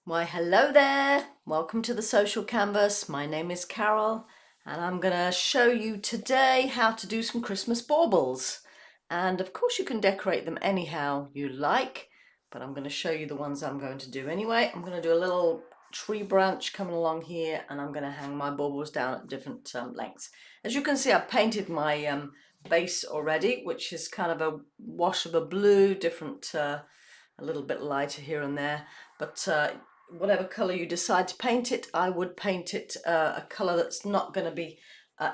Why, hello there. Welcome to the Social Canvas. My name is Carol, and I'm going to show you today how to do some Christmas baubles. And of course you can decorate them anyhow you like, but I'm going to show you the ones I'm going to do anyway. I'm going to do a little tree branch coming along here, and I'm going to hang my baubles down at different lengths. As you can see, I've painted my base already, which is kind of a wash of a blue, different a little bit lighter here and there, but whatever colour you decide to paint it, I would paint it a colour that's not going to be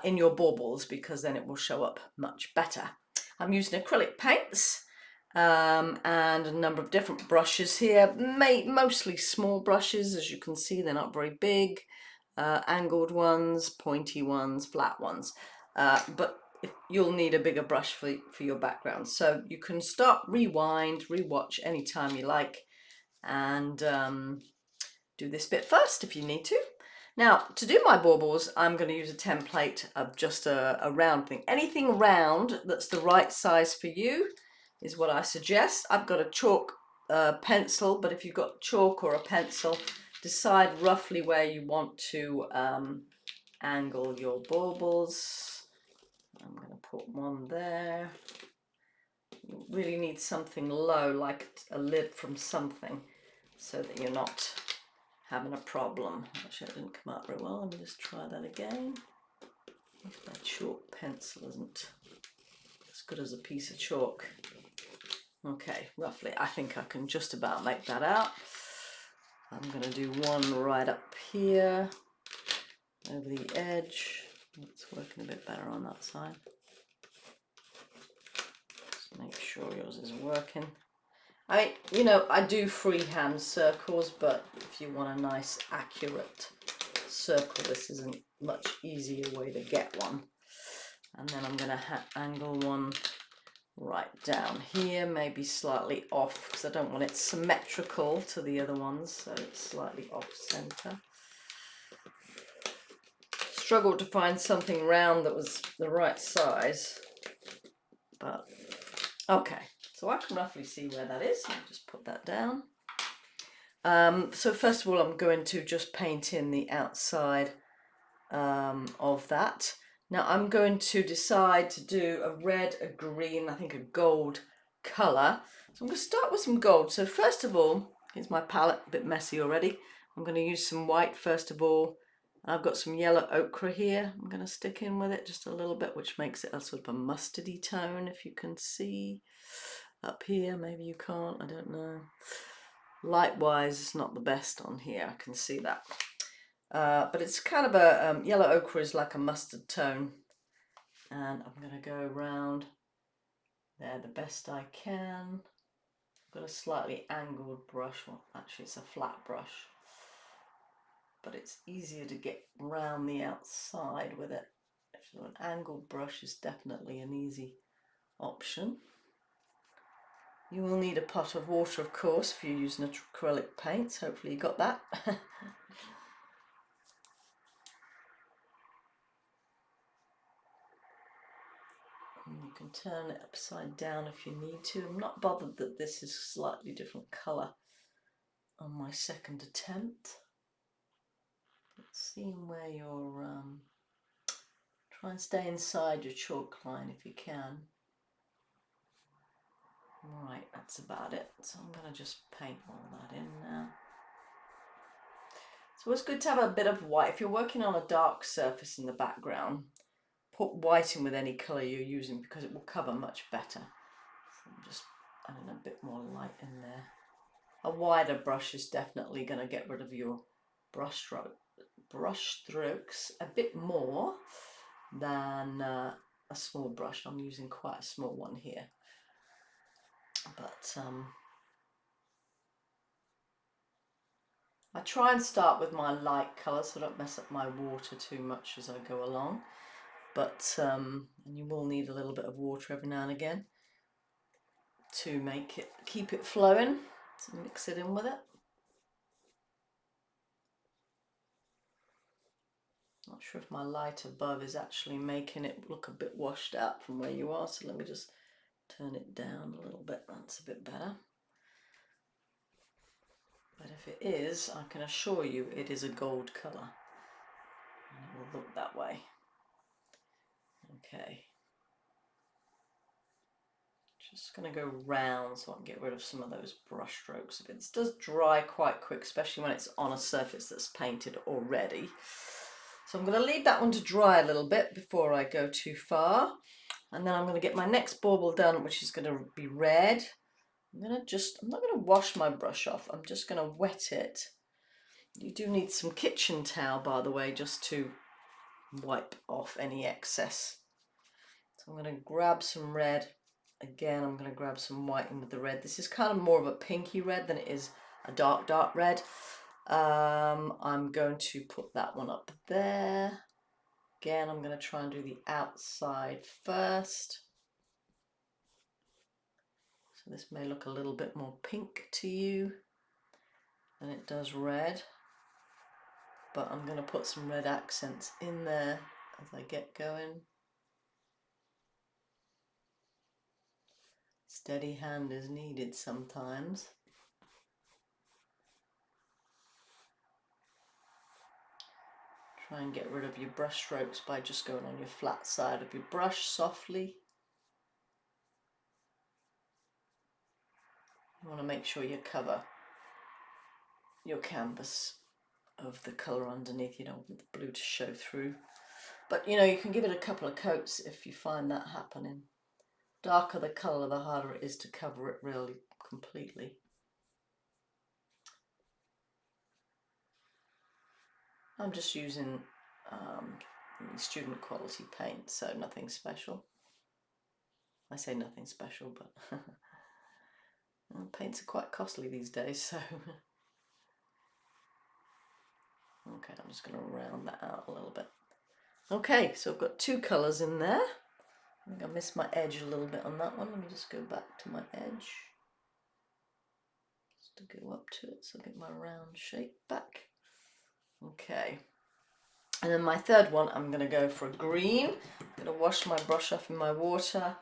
in your baubles, because then it will show up much better. I'm using acrylic paints and a number of different brushes here, mostly small brushes. As you can see, they're not very big, angled ones, pointy ones, flat ones, but you'll need a bigger brush for your background. So you can stop, rewind, rewatch anytime you like, and do this bit first if you need to. Now, to do my baubles, I'm going to use a template of just a round thing. Anything round that's the right size for you is what I suggest. I've got a chalk pencil, but if you've got chalk or a pencil, decide roughly where you want to angle your baubles. I'm going to put one there. You really need something low, like a lid from something, so that you're not having a problem. Actually, that didn't come out very well. Let me just try that again. If my chalk pencil isn't as good as a piece of chalk. Okay, roughly, I think I can just about make that out. I'm going to do one right up here, over the edge. It's working a bit better on that side. Just make sure yours is working. I do freehand circles, but if you want a nice accurate circle, this is a much easier way to get one. And then I'm going to angle one right down here, maybe slightly off, because I don't want it symmetrical to the other ones, so it's slightly off center. Struggled to find something round that was the right size, but okay. So I can roughly see where that is. I'll just put that down. So first of all, I'm going to just paint in the outside of that. Now I'm going to decide to do a red, a green, I think a gold colour. So I'm going to start with some gold. So first of all, here's my palette, a bit messy already. I'm going to use some white first of all. I've got some yellow ochre here. I'm going to stick in with it just a little bit, which makes it a sort of a mustardy tone, if you can see up here. Maybe you can't, I don't know. Light-wise, it's not the best on here, I can see that. But it's kind of a yellow ochre is like a mustard tone, and I'm going to go around there the best I can. I've got a slightly angled brush. Well, actually it's a flat brush, but it's easier to get around the outside with it. So an angled brush is definitely an easy option. You will need a pot of water, of course, if you're using acrylic paints. Hopefully you got that. You can turn it upside down if you need to. I'm not bothered that this is a slightly different colour on my second attempt. But seeing where you're, try and stay inside your chalk line if you can. Right, that's about it. So I'm going to just paint all that in now. So it's good to have a bit of white. If you're working on a dark surface in the background, put white in with any colour you're using, because it will cover much better. So I'm just adding a bit more light in there. A wider brush is definitely going to get rid of your brush strokes a bit more than a small brush. I'm using quite a small one here, but I try and start with my light colour so I don't mess up my water too much as I go along. But and you will need a little bit of water every now and again to keep it flowing. So mix it in with it. Not sure if my light above is actually making it look a bit washed out from where you are, so let me just turn it down a little bit. That's a bit better. But if it is, I can assure you it is a gold colour. And it will look that way. Okay. Just going to go round so I can get rid of some of those brush strokes. It does dry quite quick, especially when it's on a surface that's painted already. So I'm going to leave that one to dry a little bit before I go too far. And then I'm going to get my next bauble done, which is going to be red. I'm not going to wash my brush off. I'm just going to wet it. You do need some kitchen towel, by the way, just to wipe off any excess. So I'm going to grab some red. Again, I'm going to grab some white in with the red. This is kind of more of a pinky red than it is a dark, dark red. I'm going to put that one up there. Again, I'm going to try and do the outside first. So this may look a little bit more pink to you than it does red. But I'm going to put some red accents in there as I get going. Steady hand is needed sometimes. Try and get rid of your brush strokes by just going on your flat side of your brush softly. You want to make sure you cover your canvas of the colour underneath. You don't want the blue to show through. But you know, you can give it a couple of coats if you find that happening. Darker the colour, the harder it is to cover it really completely. I'm just using student quality paint, so nothing special. I say nothing special, but paints are quite costly these days, so okay, I'm just going to round that out a little bit. Okay, so I've got two colours in there. I think I missed my edge a little bit on that one. Let me just go back to my edge. Just to go up to it so I get my round shape back. Okay. And then my third one, I'm going to go for a green. I'm going to wash my brush off in my water.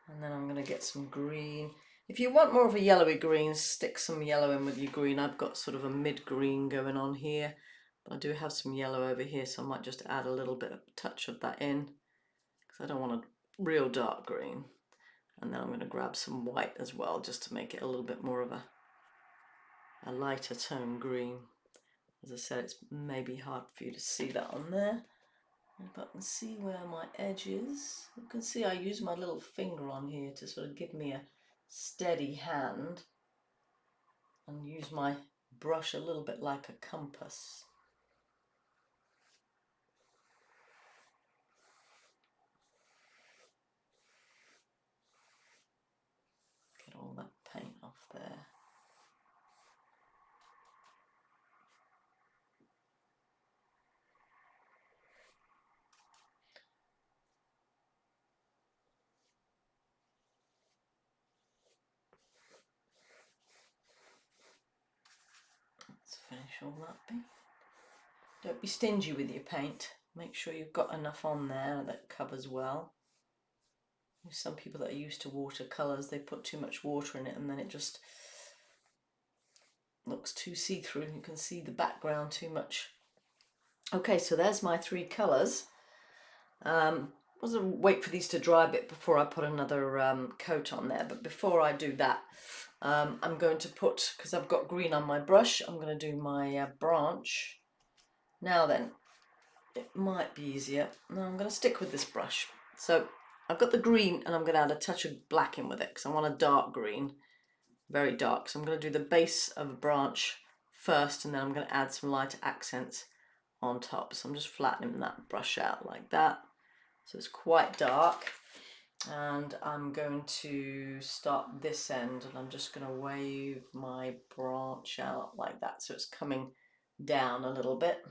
And then I'm going to get some green. If you want more of a yellowy green, stick some yellow in with your green. I've got sort of a mid-green going on here. But I do have some yellow over here, so I might just add a little bit of touch of that in. Because I don't want a real dark green. And then I'm going to grab some white as well, just to make it a little bit more of a lighter tone green. As I said, it's maybe hard for you to see that on there. If I can see where my edge is, you can see I use my little finger on here to sort of give me a steady hand and use my brush a little bit like a compass. Get all that paint off there. Let's finish all that bit. Don't be stingy with your paint. Make sure you've got enough on there that covers well. Some people that are used to watercolours, they put too much water in it and then it just looks too see-through. You can see the background too much. Okay, so there's my three colours. Wait for these to dry a bit before I put another coat on there. But before I do that, I'm going to put, because I've got green on my brush, I'm going to do my branch. Now then, it might be easier. No, I'm going to stick with this brush. So I've got the green and I'm going to add a touch of black in with it because I want a dark green, very dark. So I'm going to do the base of a branch first and then I'm going to add some lighter accents on top. So I'm just flattening that brush out like that. So it's quite dark. And I'm going to start this end and I'm just going to wave my branch out like that. So it's coming down a little bit.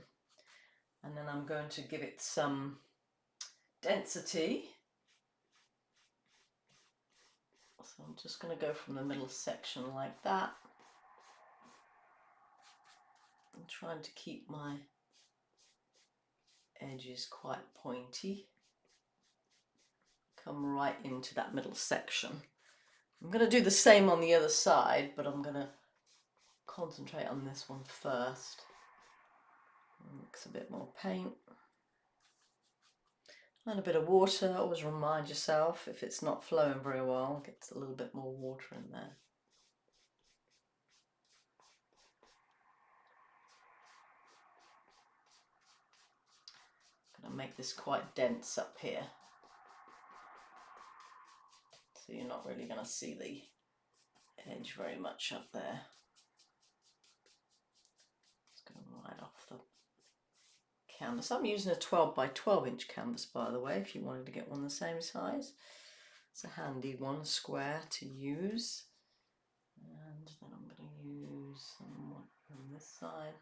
And then I'm going to give it some density. So I'm just going to go from the middle section like that. I'm trying to keep my edges quite pointy. Come right into that middle section. I'm going to do the same on the other side, but I'm going to concentrate on this one first. Mix a bit more paint. And a bit of water. Always remind yourself if it's not flowing very well, get a little bit more water in there. I'm going to make this quite dense up here. So you're not really going to see the edge very much up there. It's going right off the canvas. I'm using a 12 by 12 inch canvas, by the way, if you wanted to get one the same size. It's a handy one, square to use. And then I'm going to use some on this side.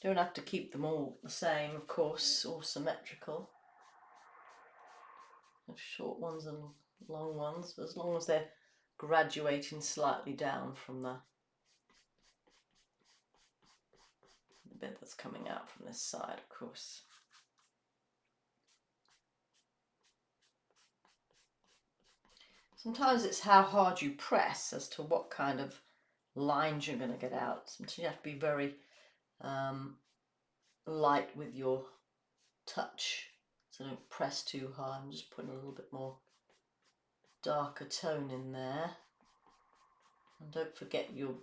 Don't have to keep them all the same, of course, or symmetrical. There's short ones and long ones, but as long as they're graduating slightly down from the bit that's coming out from this side, of course. Sometimes it's how hard you press as to what kind of lines you're going to get out. Sometimes you have to be very light with your touch, so don't press too hard. I'm just putting a little bit more darker tone in there. And don't forget your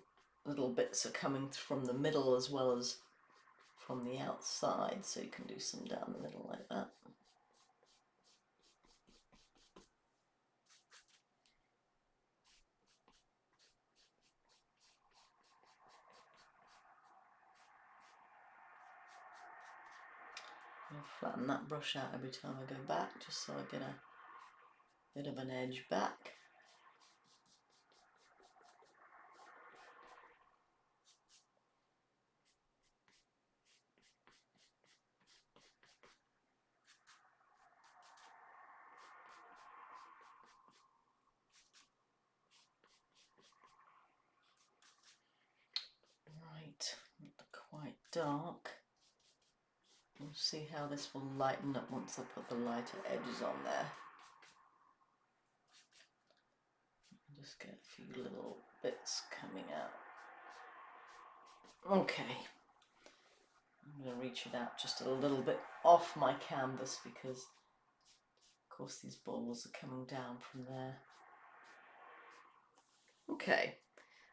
little bits are coming from the middle as well as from the outside, so you can do some down the middle like that. I'll flatten that brush out every time I go back, just so I get a bit of an edge back. Right, not quite dark. We'll see how this will lighten up once I put the lighter edges on there. Just get a few little bits coming out. Okay, I'm going to reach it out just a little bit off my canvas because of course these baubles are coming down from there. Okay,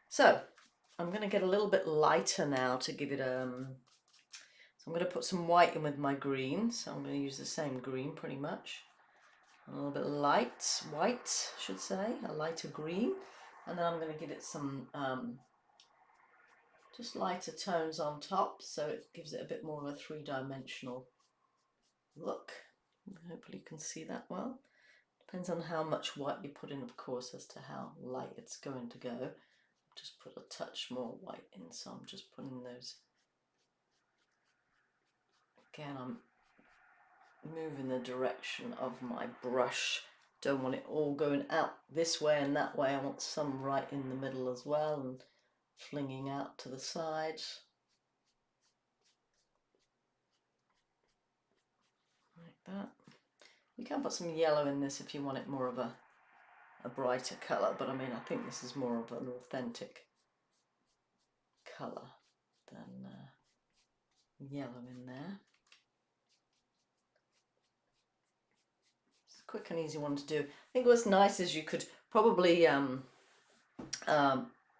so I'm going to get a little bit lighter now to give it so I'm going to put some white in with my green, so I'm going to use the same green pretty much. A little bit light, white I should say, a lighter green, and then I'm going to give it some just lighter tones on top, so it gives it a bit more of a three-dimensional look. Hopefully you can see that well. Depends on how much white you put in, of course, as to how light it's going to go. Just put a touch more white in, so I'm just putting those. Again, I'm moving the direction of my brush. Don't want it all going out this way and that way. I want some right in the middle as well and flinging out to the sides. Like that. You can put some yellow in this if you want it more of a brighter colour, but I mean, I think this is more of an authentic colour than yellow in there. It's a quick and easy one to do. I think what's nice is you could probably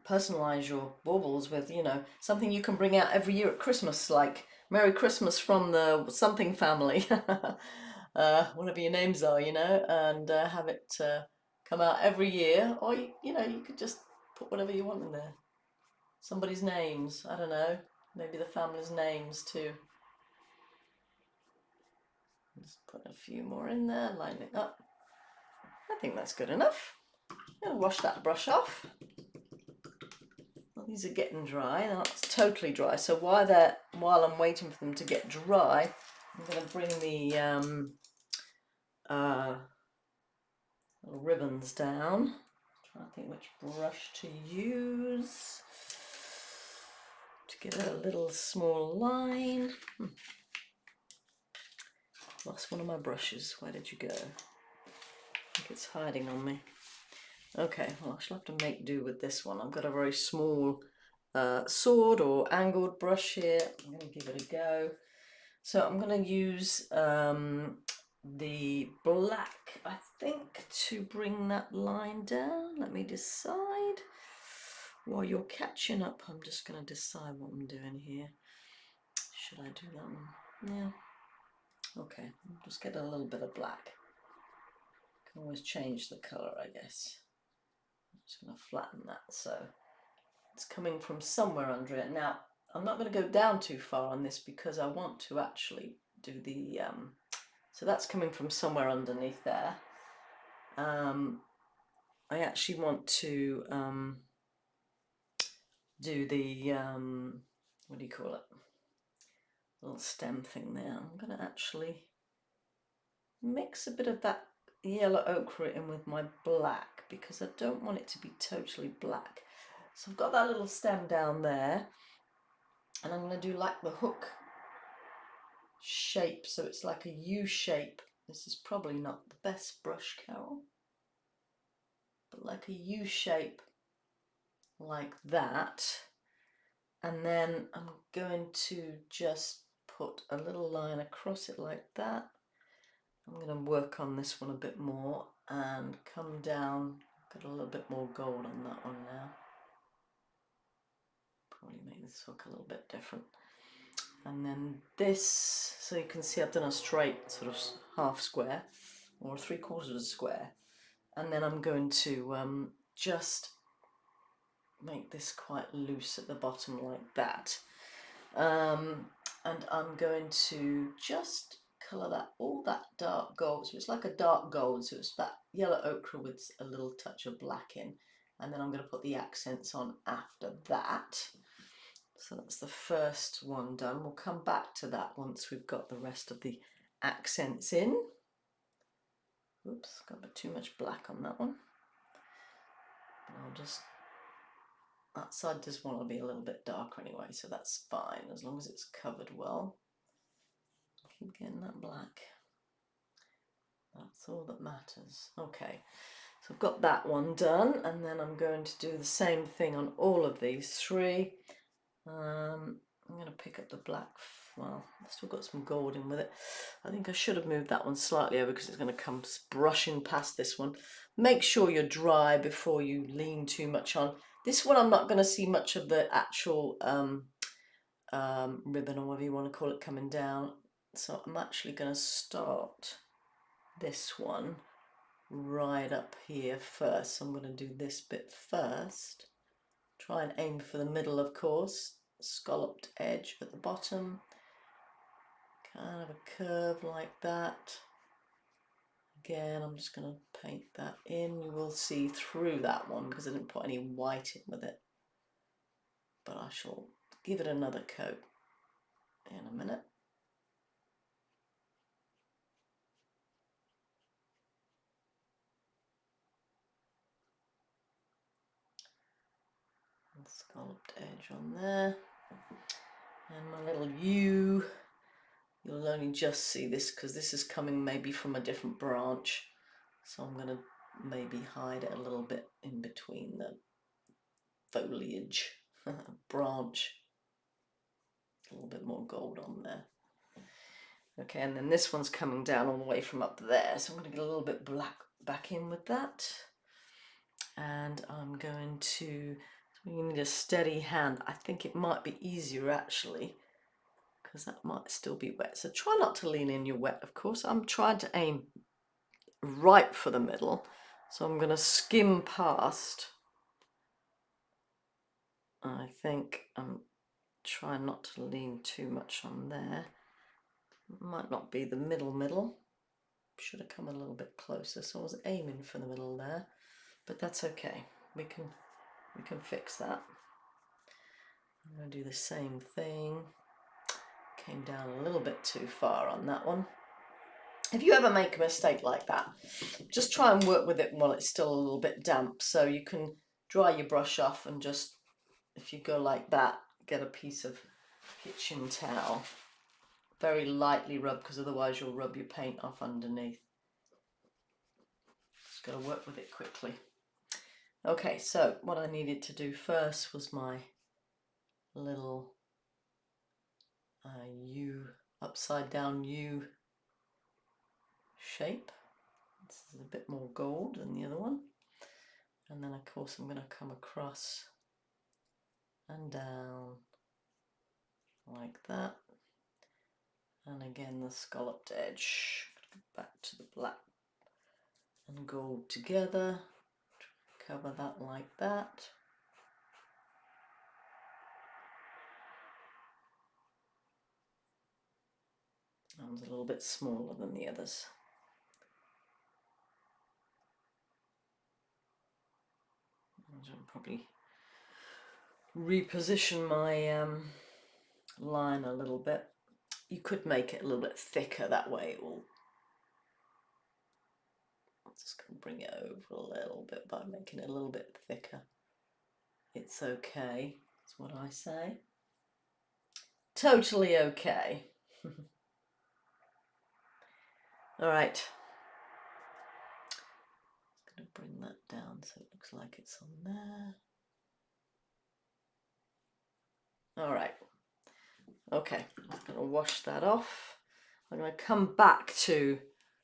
personalise your baubles with, you know, something you can bring out every year at Christmas, like Merry Christmas from the something family, whatever your names are, you know, and have it come out every year, or you know, you could just put whatever you want in there. Somebody's names, I don't know, maybe the family's names too. Just put a few more in there, line it up. I think that's good enough. I'm going to wash that brush off. Well, these are getting dry, now it's totally dry, so while I'm waiting for them to get dry, I'm going to bring the little ribbons down. Trying to think which brush to use to get a little small line. Lost one of my brushes. Where did you go? like it's hiding on me. Okay, well I shall have to make do with this one. I've got a very small sword or angled brush here. I'm going to give it a go. So I'm going to use the black, I think, to bring that line down. Let me decide. While you're catching up, I'm just going to decide what I'm doing here. Should I do that one? Yeah. Okay, I'll just get a little bit of black. Can always change the colour, I guess. I'm just going to flatten that so it's coming from somewhere under it. Now, I'm not going to go down too far on this because I want to actually do the, so that's coming from somewhere underneath there. I actually want to do the, what do you call it? Little stem thing there. I'm going to actually mix a bit of that yellow ochre in with my black because I don't want it to be totally black. So I've got that little stem down there, and I'm going to do like the hook shape, so it's like a U shape. This is probably not the best brush, Carol, but like a U shape like that. And then I'm going to just put a little line across it like that. I'm going to work on this one a bit more and come down, got a little bit more gold on that one now. Probably make this hook a little bit different. And then this, so you can see I've done a straight sort of half square or 3/4 of a square. And then I'm going to just make this quite loose at the bottom like that. And I'm going to just colour that, all that dark gold, so it's like a dark gold, so it's that yellow ochre with a little touch of black in, and then I'm going to put the accents on after that. So that's the first one done. We'll come back to that once we've got the rest of the accents in. Oops, got a bit too much black on that one. I'll just, that side does want to be a little bit darker anyway, so that's fine as long as it's covered well. Keep getting that black. That's all that matters. Okay, so I've got that one done, and then I'm going to do the same thing on all of these three. I'm going to pick up the black. Well, I've still got some gold in with it. I think I should have moved that one slightly over because it's going to come brushing past this one. Make sure you're dry before you lean too much on. This one I'm not going to see much of the actual ribbon, or whatever you want to call it, coming down. So I'm actually going to start this one right up here first. So I'm going to do this bit first. Try and aim for the middle, of course. Scalloped edge at the bottom. Kind of a curve like that. Again, I'm just going to paint that in. You will see through that one because I didn't put any white in with it. But I shall give it another coat in a minute. Scalloped edge on there, and my little U, you'll only just see this because this is coming maybe from a different branch, so I'm going to maybe hide it a little bit in between the foliage branch. A little bit more gold on there. Okay, and then this one's coming down all the way from up there, so I'm going to get a little bit black back in with that, and I'm going to, you need a steady hand. I think it might be easier actually because that might still be wet, so try not to lean in your wet, of course. I'm trying to aim right for the middle, so I'm going to skim past. I think I'm trying not to lean too much on there. Might not be the middle. Should have come a little bit closer, so I was aiming for the middle there, but that's okay. We can fix that. I'm going to do the same thing. Came down a little bit too far on that one. If you ever make a mistake like that, just try and work with it while it's still a little bit damp, so you can dry your brush off and just, if you go like that, get a piece of kitchen towel. Very lightly rub, because otherwise you'll rub your paint off underneath. Just got to work with it quickly. Okay, so what I needed to do first was my little U, upside down U shape. This is a bit more gold than the other one. And then of course I'm going to come across and down like that. And again the scalloped edge. Back to the black and gold together. Cover that like that. That one's a little bit smaller than the others. I'll probably reposition my line a little bit. You could make it a little bit thicker, that way it will. I'm just going to bring it over a little bit by making it a little bit thicker. It's okay, that's what I say. Totally okay. All right. I'm going to bring that down so it looks like it's on there. All right. Okay, I'm going to wash that off. I'm going to come back to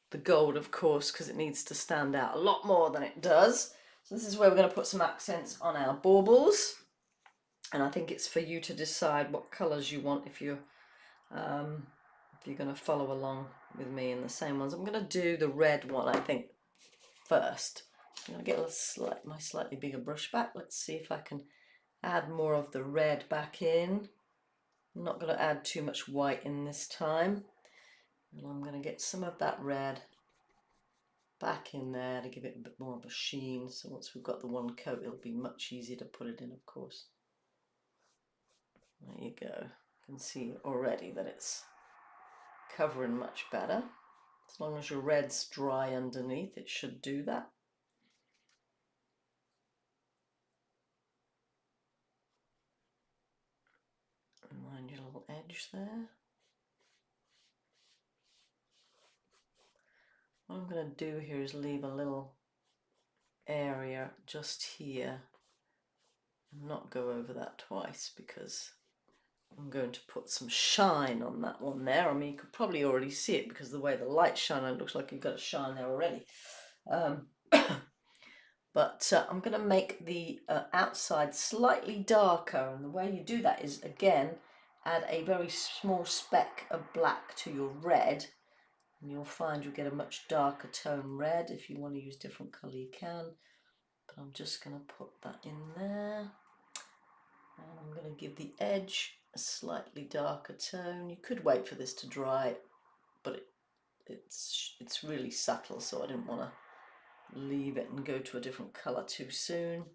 the gold, of course, because it needs to stand out a lot more than it does. So this is where we're going to put some accents on our baubles. And I think it's for you to decide what colours you want if you're going to follow along with me in the same ones. I'm going to do the red one, I think, first. I'm going to get my slightly bigger brush back. Let's see if I can add more of the red back in. I'm not going to add too much white in this time. And I'm going to get some of that red back in there to give it a bit more of a sheen. So once we've got the one coat, it'll be much easier to put it in, of course. There you go. You can see already that it's covering much better. As long as your red's dry underneath, it should do that. Mind your little edge there. What I'm going to do here is leave a little area just here and not go over that twice, because I'm going to put some shine on that one there. I mean, you could probably already see it because the way the light's shining, it looks like you've got a shine there already. But I'm going to make the outside slightly darker, and the way you do that is, again, add a very small speck of black to your red, and you'll find you'll get a much darker tone red. If you want to use different colour you can, but I'm just going to put that in there, and I'm going to give the edge a slightly darker tone. You could wait for this to dry, but it's really subtle, so I didn't want to leave it and go to a different colour too soon.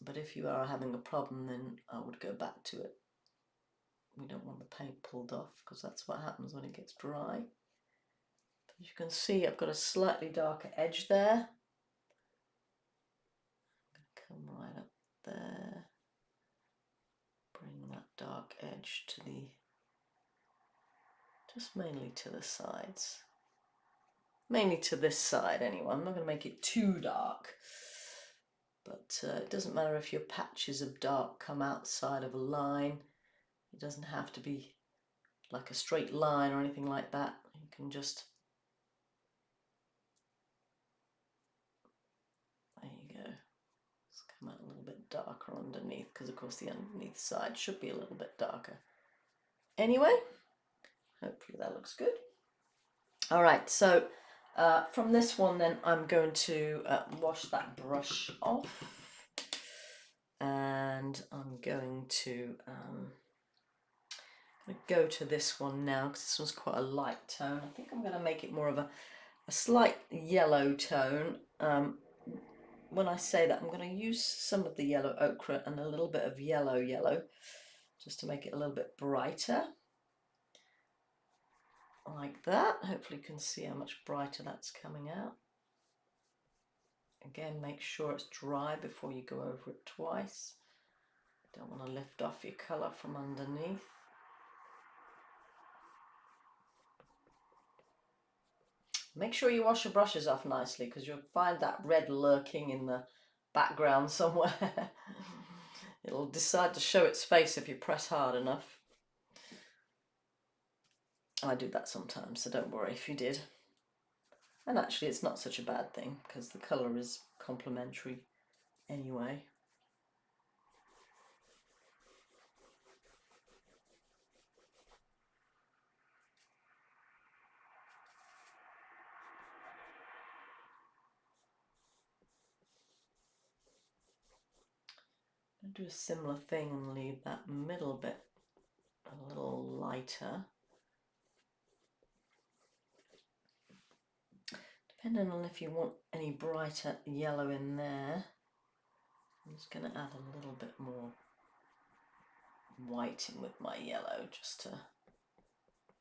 But if you are having a problem, then I would go back to it. We don't want the paint pulled off, because that's what happens when it gets dry. But as you can see, I've got a slightly darker edge there. I'm going to come right up there, bring that dark edge to just mainly to the sides. Mainly to this side anyway. I'm not going to make it too dark. But it doesn't matter if your patches of dark come outside of a line. It doesn't have to be like a straight line or anything like that. You can just, there you go. Just come out a little bit darker underneath, because of course the underneath side should be a little bit darker. Anyway, hopefully that looks good. All right, so from this one then I'm going to wash that brush off, and I'm going to go to this one now, because this one's quite a light tone. I think I'm going to make it more of a slight yellow tone. When I say that, I'm going to use some of the yellow ochre and a little bit of yellow, just to make it a little bit brighter. Like that. Hopefully you can see how much brighter that's coming out. Again, make sure it's dry before you go over it twice. Don't want to lift off your colour from underneath. Make sure you wash your brushes off nicely because you'll find that red lurking in the background somewhere. It'll decide to show its face if you press hard enough. I do that sometimes, so don't worry if you did. And actually it's not such a bad thing because the colour is complementary anyway. I'll do a similar thing and leave that middle bit a little lighter. Depending on if you want any brighter yellow in there, I'm just going to add a little bit more white in with my yellow just to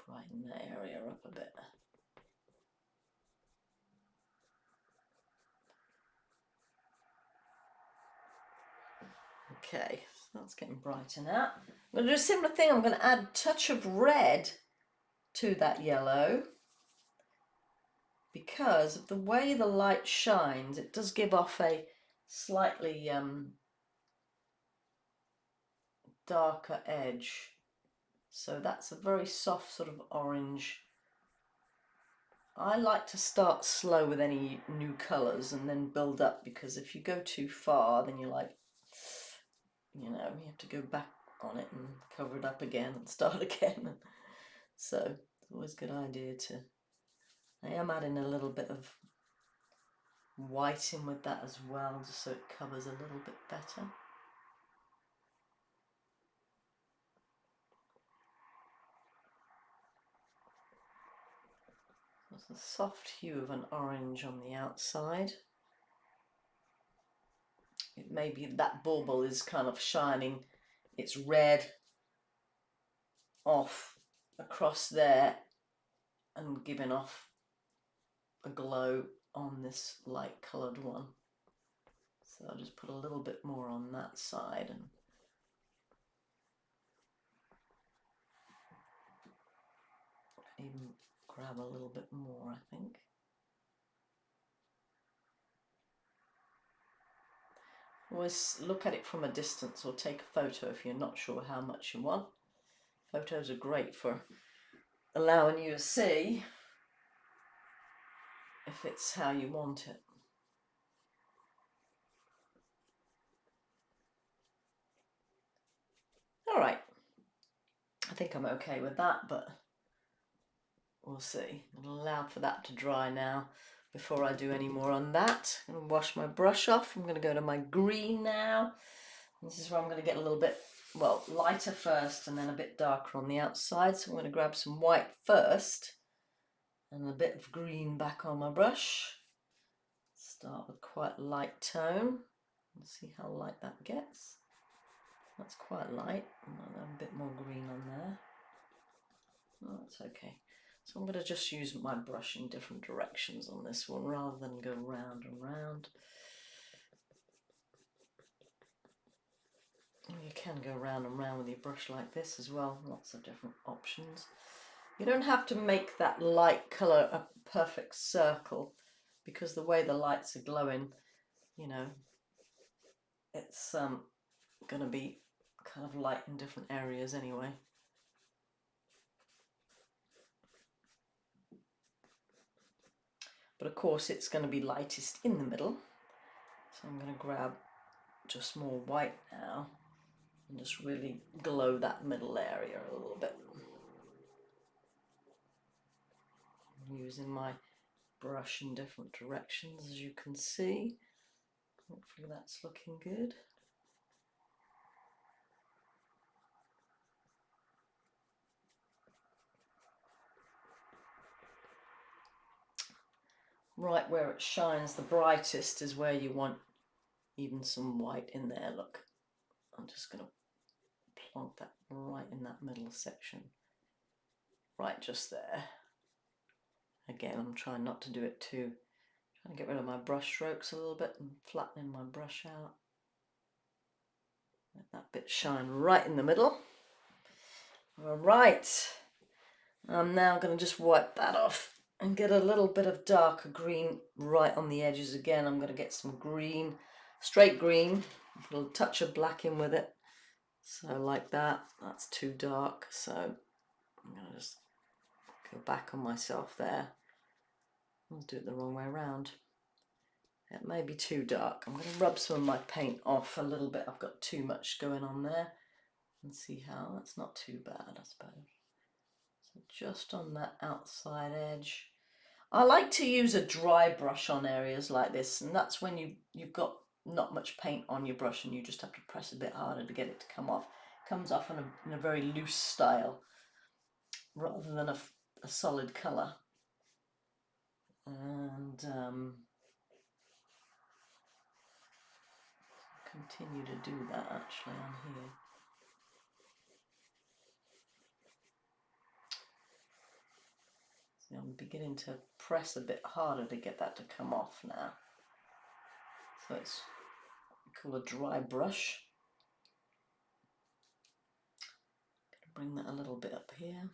brighten the area up a bit. Okay, so that's getting brighter now. I'm going to do a similar thing. I'm going to add a touch of red to that yellow because of the way the light shines. It does give off a slightly darker edge. So that's a very soft sort of orange. I like to start slow with any new colours and then build up, because if you go too far then you're like, you know, you have to go back on it and cover it up again and start again. So it's always a good idea to, I am adding a little bit of white in with that as well, just so it covers a little bit better. There's a soft hue of an orange on the outside. It may be that bauble is kind of shining its red off across there and giving off a glow on this light coloured one. So I'll just put a little bit more on that side and even grab a little bit more, I think. Always look at it from a distance or take a photo if you're not sure how much you want. Photos are great for allowing you to see if it's how you want it. All right, I think I'm okay with that, but we'll see. I'll allow for that to dry now before I do any more on that. I'm going to wash my brush off. I'm going to go to my green now. This is where I'm going to get a little bit, well, lighter first and then a bit darker on the outside. So I'm going to grab some white first and a bit of green back on my brush. Start with quite a light tone and see how light that gets. That's quite light. I'll have a bit more green on there. Oh, that's okay. So I'm going to just use my brush in different directions on this one rather than go round and round. You can go round and round with your brush like this as well, lots of different options. You don't have to make that light colour a perfect circle, because the way the lights are glowing, you know, it's going to be kind of light in different areas anyway. But of course it's going to be lightest in the middle, so I'm going to grab just more white now and just really glow that middle area a little bit. I'm using my brush in different directions, as you can see. Hopefully that's looking good. Right where it shines the brightest is where you want even some white in there. Look, I'm just going to plonk that right in that middle section, right just there. Again, I'm trying not to do it too, trying to get rid of my brush strokes a little bit and flattening my brush out. Let that bit shine right in the middle. All right, I'm now going to just wipe that off and get a little bit of darker green right on the edges again. I'm going to get some green, straight green, a little touch of black in with it. So like that, that's too dark. So I'm going to just go back on myself there. I'll do it the wrong way around. It may be too dark. I'm going to rub some of my paint off a little bit. I've got too much going on there. And see how, that's not too bad, I suppose. So just on that outside edge. I like to use a dry brush on areas like this, and that's when you've got not much paint on your brush and you just have to press a bit harder to get it to come off. It comes off in a very loose style rather than a solid colour. And continue to do that actually on here. See, I'm beginning to press a bit harder to get that to come off now. So it's called a dry brush. Bring that a little bit up here,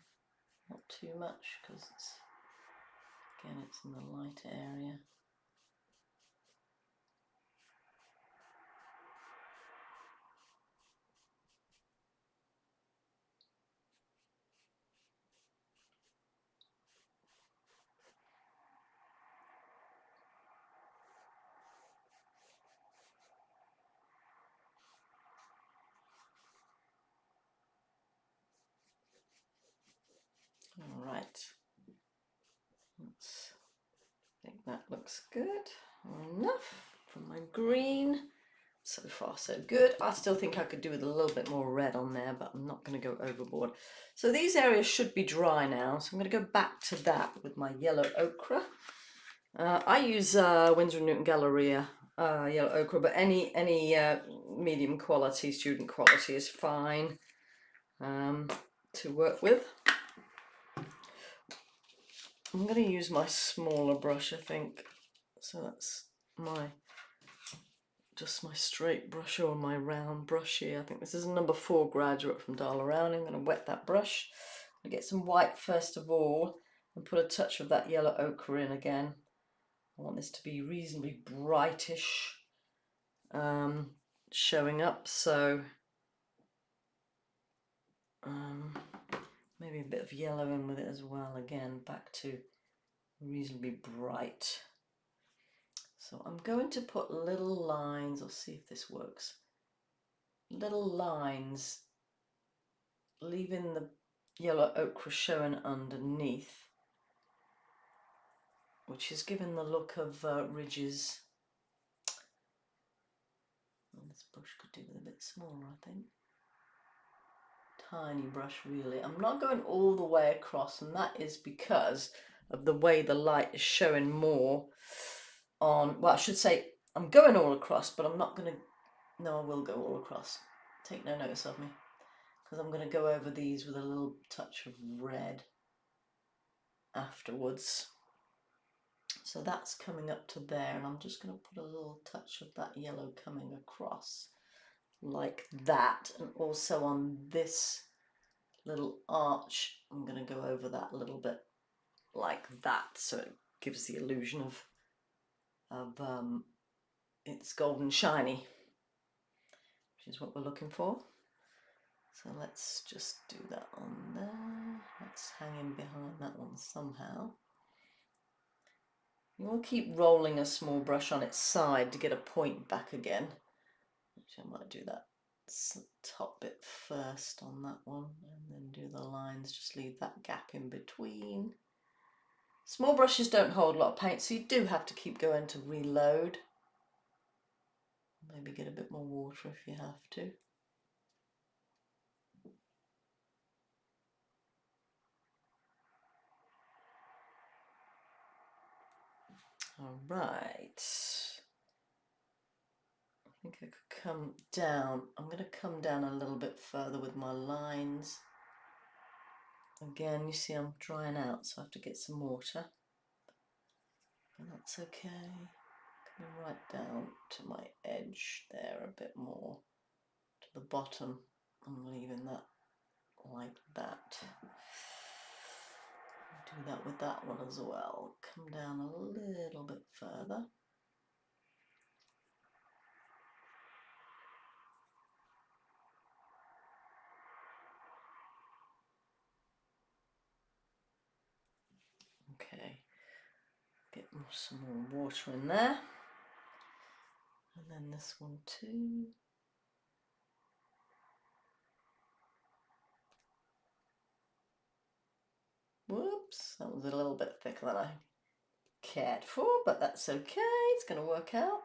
not too much because it's in the lighter area. All right, I think that looks good. Enough from my green. So far so good. I still think I could do with a little bit more red on there, but I'm not going to go overboard. So these areas should be dry now, so I'm going to go back to that with my yellow ochre. I use Winsor & Newton Galleria yellow ochre, but any medium quality, student quality is fine to work with. I'm going to use my smaller brush, I think. So that's just my straight brush or my round brush here. I think this is a number 4 graduate from Dala Round. I'm going to wet that brush. I get some white first of all and put a touch of that yellow ochre in again. I want this to be reasonably brightish showing up, so maybe a bit of yellow in with it as well, again back to reasonably bright. So I'm going to put little lines, I'll see if this works, little lines leaving the yellow ochre showing underneath, which is giving the look of ridges. And this brush could do with a bit smaller, I think. Tiny brush really. I'm not going all the way across, and that is because of the way the light is showing more on, well, I should say I'm going all across, but I'm not going to, no, I will go all across. Take no notice of me, because I'm going to go over these with a little touch of red afterwards. So that's coming up to there, and I'm just going to put a little touch of that yellow coming across like that, and also on this little arch I'm going to go over that a little bit like that, so it gives the illusion of it's golden shiny, which is what we're looking for. So let's just do that on there. That's hanging behind that one somehow. You will keep rolling a small brush on its side to get a point back again. Actually, I might do that top bit first on that one, and then do the lines, just leave that gap in between. Small brushes don't hold a lot of paint, so you do have to keep going to reload. Maybe get a bit more water if you have to. All right. I think I could come down. I'm going to come down a little bit further with my lines. Again, you see I'm drying out, so I have to get some water. But that's okay. Coming right down to my edge there a bit more, to the bottom. I'm leaving that like that. Do that with that one as well. Come down a little bit further. Okay, get some more water in there. And then this one too. Whoops, that was a little bit thicker than I cared for, but that's okay, it's going to work out.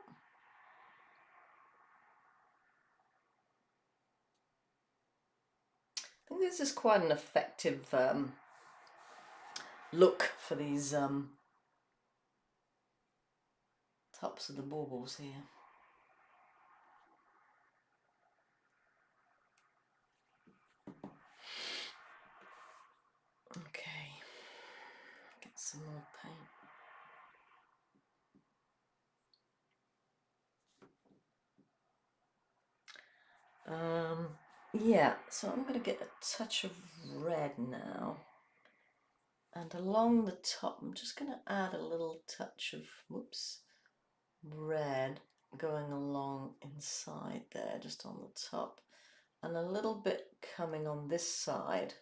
I think this is quite an effective look for these tops of the baubles here. Okay, get some more paint. Yeah, so I'm going to get a touch of red now. And along the top, I'm just going to add a little touch of, whoops, red going along inside there, just on the top. And a little bit coming on this side.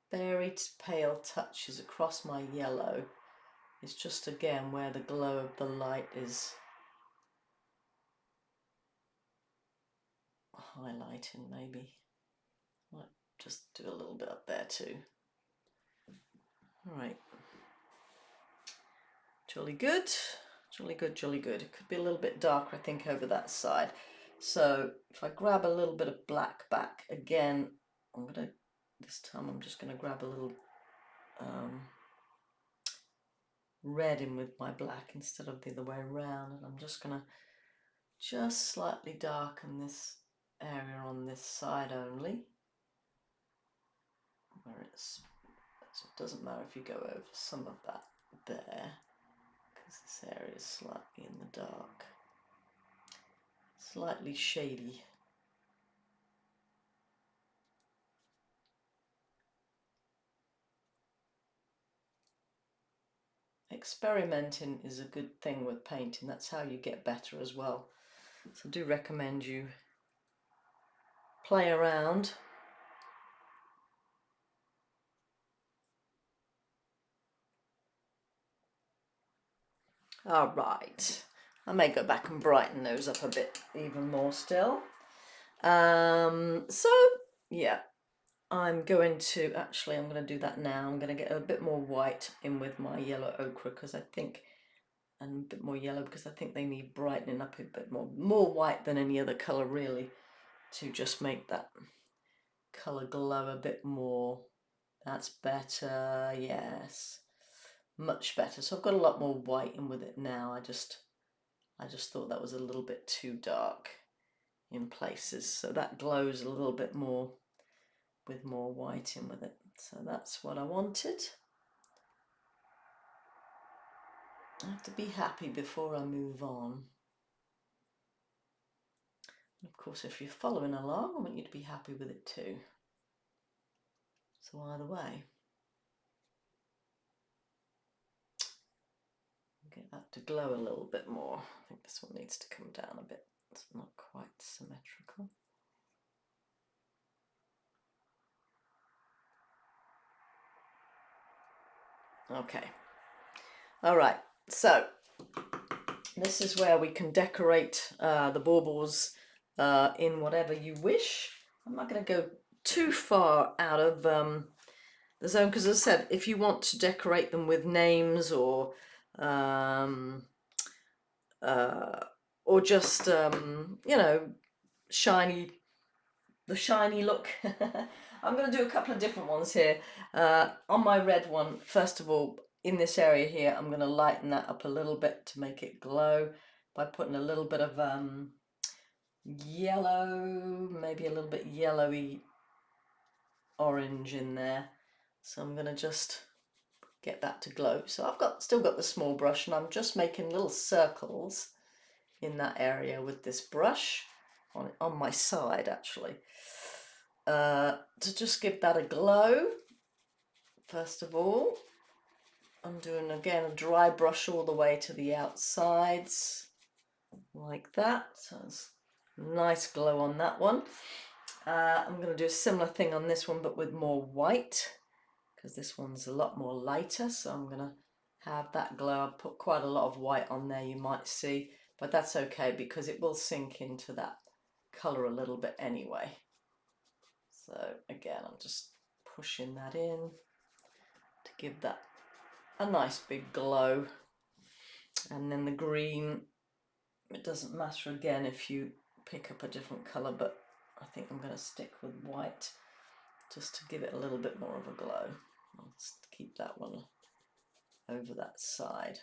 Very pale touches across my yellow. It's just again where the glow of the light is highlighting maybe. Might just do a little bit up there too. All right. Jolly good, jolly good, jolly good. It could be a little bit darker, I think, over that side. So if I grab a little bit of black back again, this time I'm just gonna grab a little red in with my black instead of the other way around, and I'm just gonna slightly darken this area on this side only, where so it doesn't matter if you go over some of that there, because this area is slightly in the dark, slightly shady. Experimenting is a good thing with painting. That's how you get better as well. So I do recommend you play around. All right, I may go back and brighten those up a bit even more still. So yeah, I'm going to do that now. I'm going to get a bit more white in with my yellow ochre, because I think, and a bit more yellow because I think they need brightening up a bit more white than any other colour really, to just make that colour glow a bit more. That's better, yes, much better. So I've got a lot more white in with it now. I just thought that was a little bit too dark in places, so that glows a little bit more with more white in with it. So that's what I wanted. I have to be happy before I move on. And of course, if you're following along, I want you to be happy with it too. So either way, get that to glow a little bit more. I think this one needs to come down a bit. It's not quite symmetrical. Okay. All right. So this is where we can decorate the baubles in whatever you wish. I'm not going to go too far out of the zone, because as I said, if you want to decorate them with names or just you know, the shiny look. I'm going to do a couple of different ones here. On my red one, first of all, in this area here, I'm going to lighten that up a little bit to make it glow by putting a little bit of yellow, maybe a little bit yellowy orange in there. So I'm going to just get that to glow. So I've still got the small brush, and I'm just making little circles in that area with this brush on my side, actually, to just give that a glow first of all. I'm doing again a dry brush all the way to the outsides like that. So it's nice glow on that one. I'm going to do a similar thing on this one but with more white, because this one's a lot more lighter, so I'm going to have that glow. I've put quite a lot of white on there, you might see, but that's okay because it will sink into that colour a little bit anyway. So again, I'm just pushing that in to give that a nice big glow. And then the green, it doesn't matter again if you pick up a different colour, but I think I'm going to stick with white just to give it a little bit more of a glow. I'll just keep that one over that side.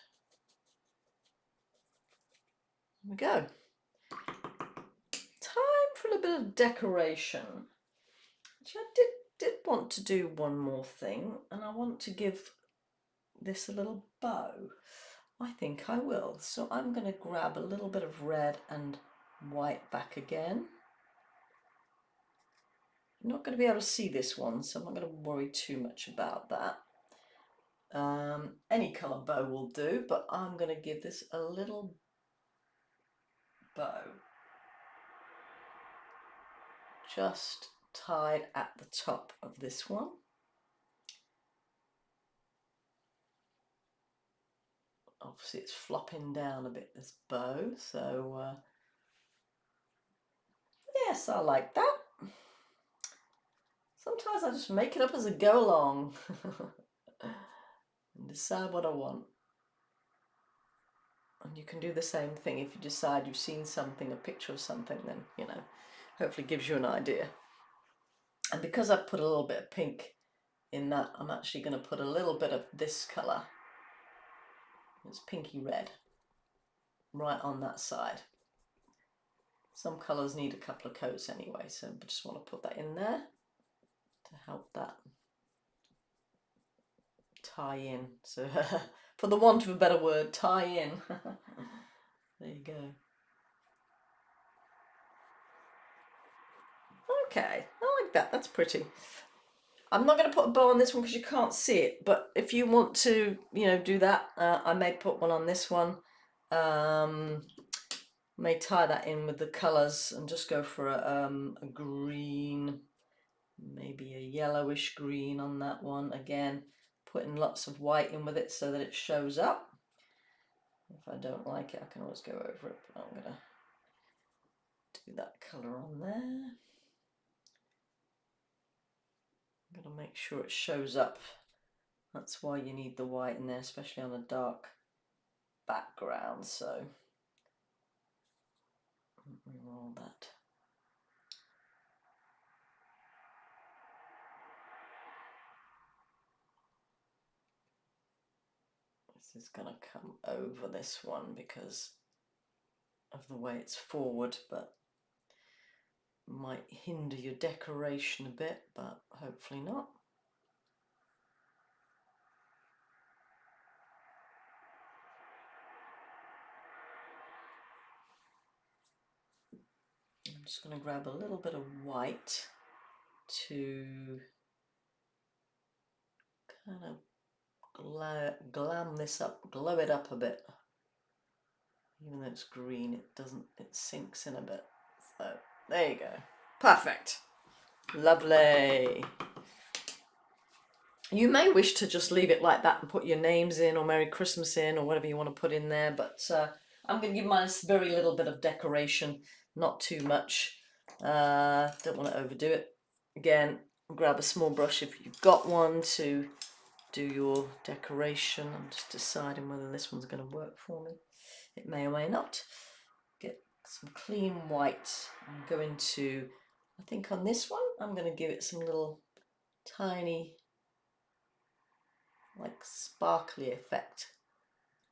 There we go. Time for a little bit of decoration. Actually, I did want to do one more thing, and I want to give this a little bow. I think I will. So I'm going to grab a little bit of red and white back again. I'm not going to be able to see this one, so I'm not going to worry too much about that. Any colour bow will do, but I'm going to give this a little bow just tied at the top of this one. Obviously it's flopping down a bit, this bow, so yes, I like that. Sometimes I just make it up as I go along and decide what I want. And you can do the same thing if you decide you've seen something, a picture of something, then, you know, hopefully gives you an idea. And because I've put a little bit of pink in that, I'm actually going to put a little bit of this colour, it's pinky red, right on that side. Some colours need a couple of coats anyway, so I just want to put that in there to help that tie in. So for the want of a better word, tie in. There you go. Okay, I like that, that's pretty. I'm not going to put a bow on this one because you can't see it, but if you want to, you know, do that, I may put one on this one. May tie that in with the colours and just go for a green, maybe a yellowish green on that one. Again, putting lots of white in with it so that it shows up. If I don't like it, I can always go over it, but I'm going to do that colour on there. I'm going to make sure it shows up. That's why you need the white in there, especially on a dark background. So roll that. This is going to come over this one because of the way it's forward, but might hinder your decoration a bit, but hopefully not. I'm just going to grab a little bit of white to kind of glam this up, glow it up a bit. Even though it's green, it sinks in a bit. So there you go. Perfect. Lovely. You may wish to just leave it like that and put your names in or Merry Christmas in or whatever you want to put in there, but I'm going to give mine a very little bit of decoration, not too much. Don't want to overdo it. Again, grab a small brush if you've got one to do your decoration. I'm just deciding whether this one's going to work for me. It may or may not. Get some clean white. I'm going to, I think on this one, I'm going to give it some little tiny, like sparkly effect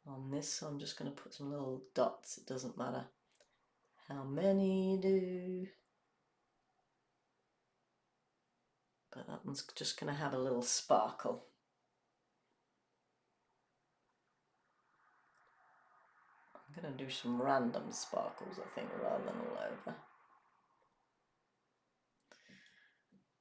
on this. So I'm just going to put some little dots. It doesn't matter how many do. But that one's just going to have a little sparkle. I'm going to do some random sparkles, I think, rather than all over.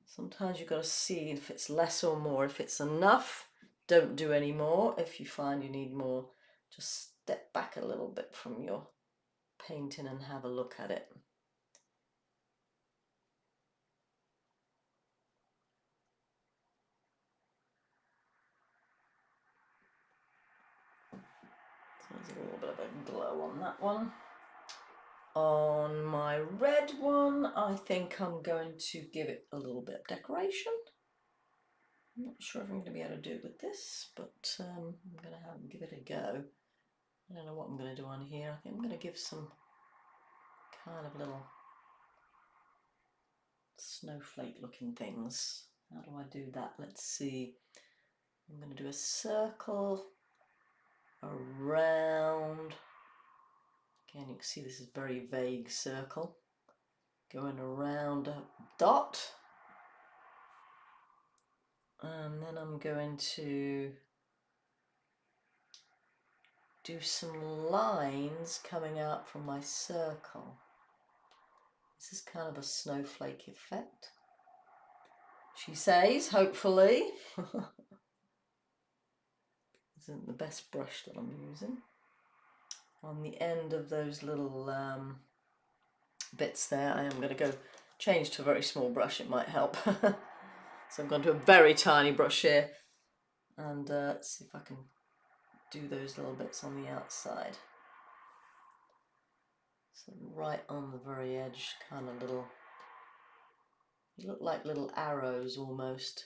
Sometimes you've got to see if it's less or more. If it's enough, don't do any more. If you find you need more, just step back a little bit from your painting and have a look at it. So there's a little bit of a glow on that one. On my red one, I think I'm going to give it a little bit of decoration. I'm not sure if I'm going to be able to do it with this, but I'm going to give it a go. I don't know what I'm going to do on here. I think I'm going to give some kind of little snowflake looking things. How do I do that? Let's see. I'm going to do a circle around. Again, you can see this is a very vague circle. Going around a dot. And then I'm going to do some lines coming out from my circle. This is kind of a snowflake effect, she says, hopefully. This isn't the best brush that I'm using. On the end of those little bits there, I am going to go change to a very small brush, it might help. So I'm going to a very tiny brush here and see if I can do those little bits on the outside. So right on the very edge, kind of little, they look like little arrows almost.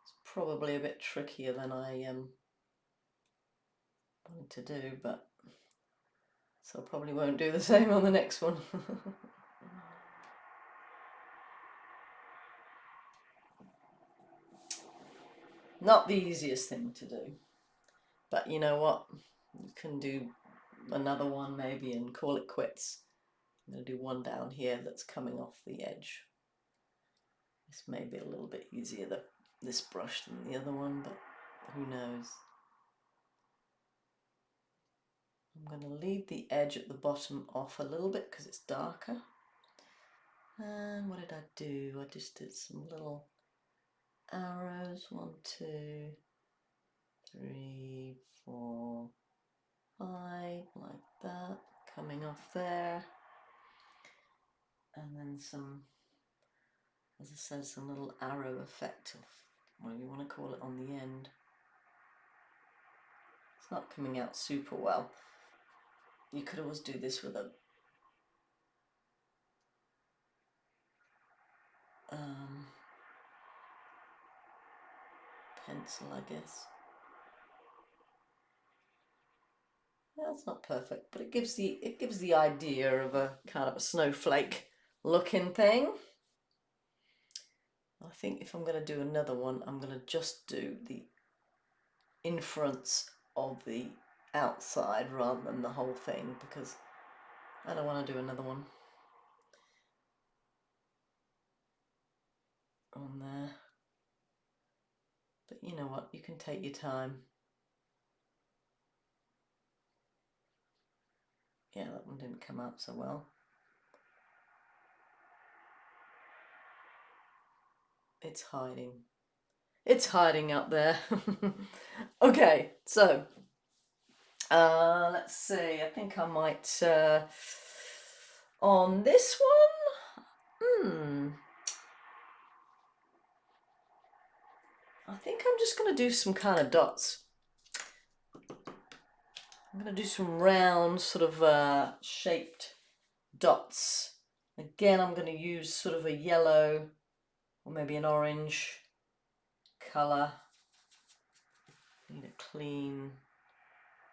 It's probably a bit trickier than I wanted to do, but so I probably won't do the same on the next one. Not the easiest thing to do, but you know what? You can do another one maybe and call it quits. I'm going to do one down here that's coming off the edge. This may be a little bit easier, this brush, than the other one, but who knows? I'm going to leave the edge at the bottom off a little bit because it's darker. And what did I do? I just did some little arrows. 1, 2, 3, 4, 5, like that, coming off there. And then some, as I said, some little arrow effect, of whatever you want to call it, on the end. It's not coming out super well. You could always do this with a pencil, I guess. That's not perfect, but it gives the idea of a kind of a snowflake looking thing. I think if I'm going to do another one, I'm going to just do the inference of the outside rather than the whole thing, because I don't want to do another one on there. But you know what, you can take your time. Yeah, that one didn't come out so well. It's hiding. It's hiding up there. Okay, so let's see. I think I might on this one. I think I'm just going to do some kind of dots. I'm going to do some round sort of shaped dots. Again, I'm going to use sort of a yellow or maybe an orange colour. Need a clean,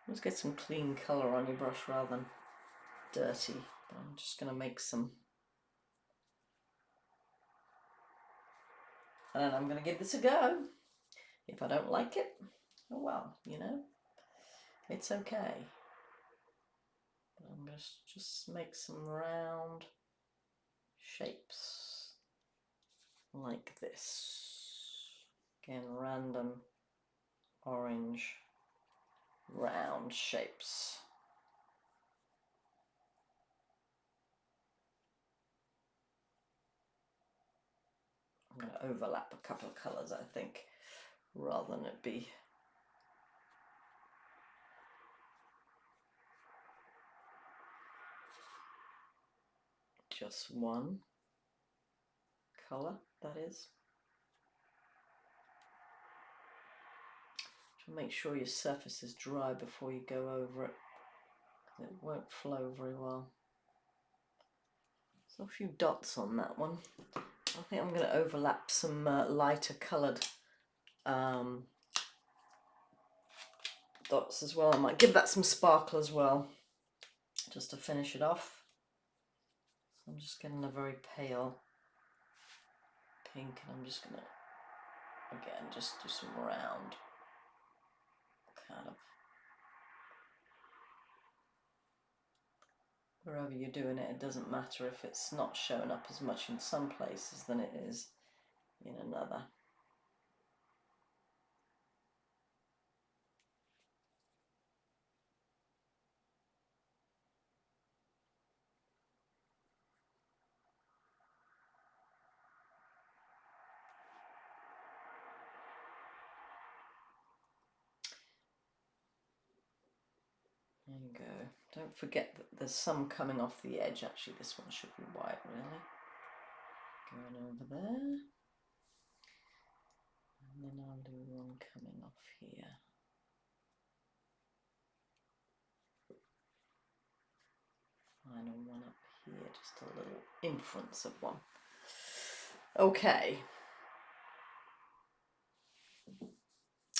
let's get some clean colour on your brush rather than dirty. But I'm just going to make some, and I'm going to give this a go. If I don't like it, oh well, you know, it's okay. But I'm going to just make some round shapes like this. Again, random orange round shapes. going to overlap a couple of colours, I think, rather than it be just one colour, that is. Make sure your surface is dry before you go over it, because it won't flow very well. So a few dots on that one. I think I'm going to overlap some lighter coloured dots as well. I might give that some sparkle as well, just to finish it off. So I'm just getting a very pale pink, and I'm just going to, again, just do some round kind of, wherever you're doing it, it doesn't matter if it's not showing up as much in some places than it is in another. There you go. Don't forget that there's some coming off the edge. Actually, this one should be white, really. Going over there. And then I'll do one coming off here. Final one up here, just a little inference of one. Okay.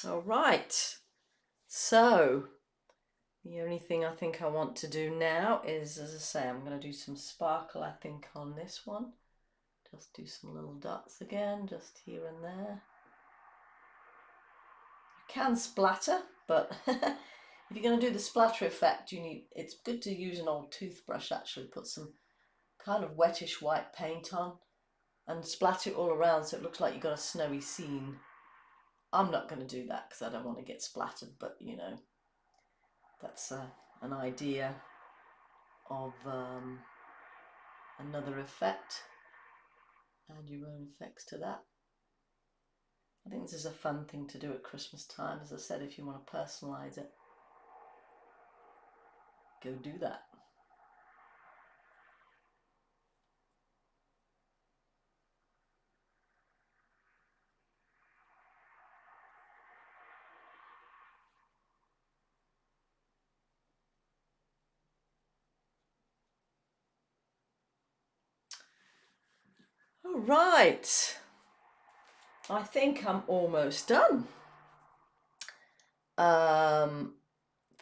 All right. So the only thing I think I want to do now is, as I say, I'm going to do some sparkle, I think, on this one. Just do some little dots again, just here and there. You can splatter, but if you're going to do the splatter effect, it's good to use an old toothbrush, actually. Put some kind of wettish white paint on and splatter it all around so it looks like you've got a snowy scene. I'm not going to do that because I don't want to get splattered, but you know, that's an idea of another effect. Add your own effects to that. I think this is a fun thing to do at Christmas time. As I said, if you want to personalise it, go do that. All right, I think I'm almost done.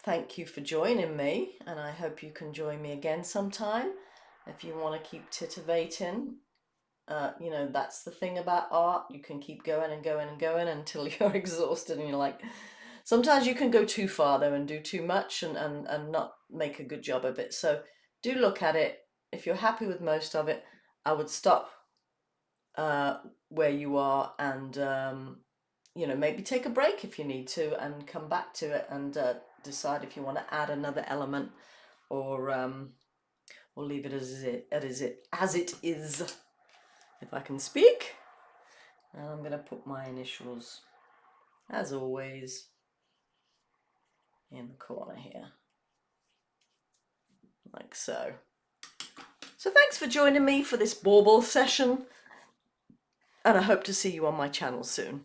Thank you for joining me, and I hope you can join me again sometime. If you want to keep titivating, you know, that's the thing about art. You can keep going and going and going until you're exhausted and you're like, sometimes you can go too far though and do too much and not make a good job of it. So do look at it. If you're happy with most of it, I would stop where you are and you know, maybe take a break if you need to and come back to it and decide if you want to add another element or leave it as it is, if I can speak. And I'm going to put my initials, as always, in the corner here, like so. So thanks for joining me for this bauble session, and I hope to see you on my channel soon.